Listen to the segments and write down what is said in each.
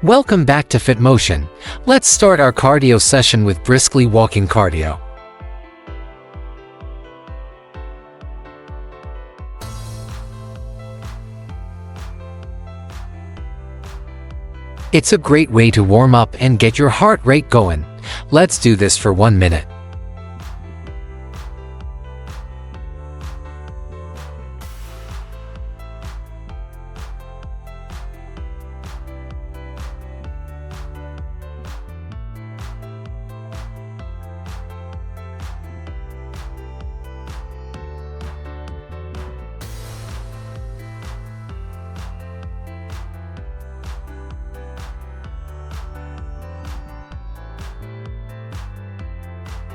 Welcome back to Fit Motion. Let's start our cardio session with briskly walking cardio. It's a great way to warm up and get your heart rate going. Let's do this for 1 minute.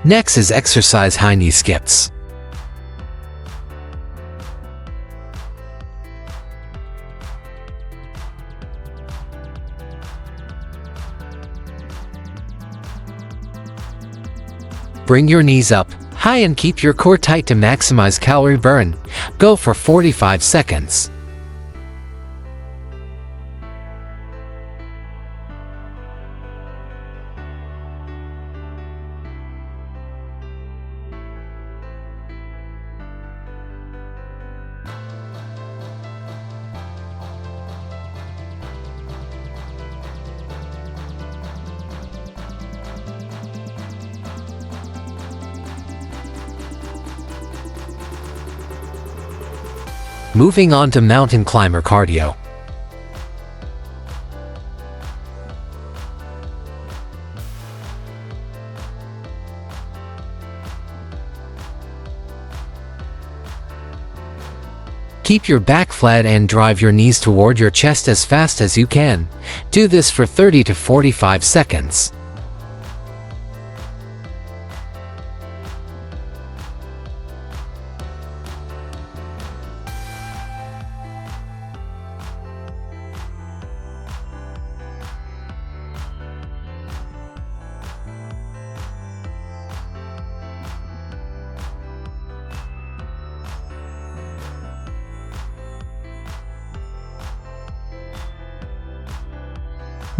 Next is exercise high knee skips. Bring your knees up high and keep your core tight to maximize calorie burn. Go for 45 seconds. Moving on to mountain climber cardio. Keep your back flat and drive your knees toward your chest as fast as you can. Do this for 30 to 45 seconds.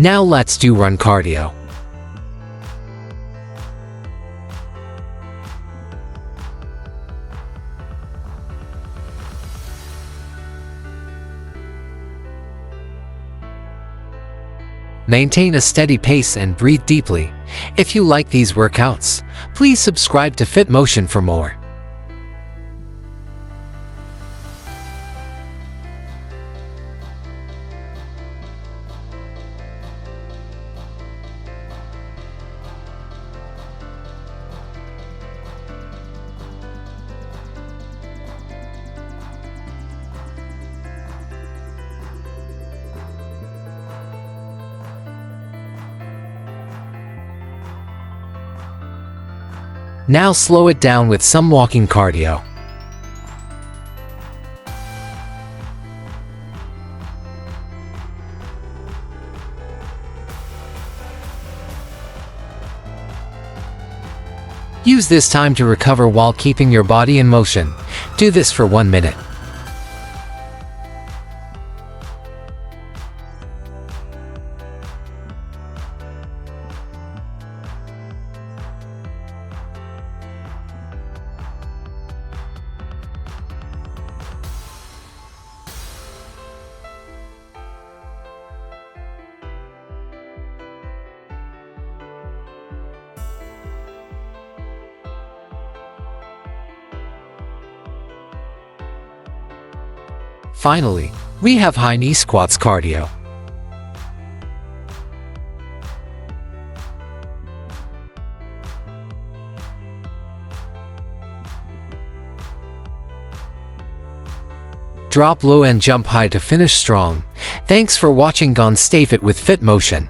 Now let's do run cardio. Maintain a steady pace and breathe deeply. If you like these workouts, please subscribe to Fit Motion for more. Now slow it down with some walking cardio. Use this time to recover while keeping your body in motion. Do this for 1 minute. Finally, we have high knee squats cardio. Drop low and jump high to finish strong. Thanks for watching. Stay fit with Fit Motion.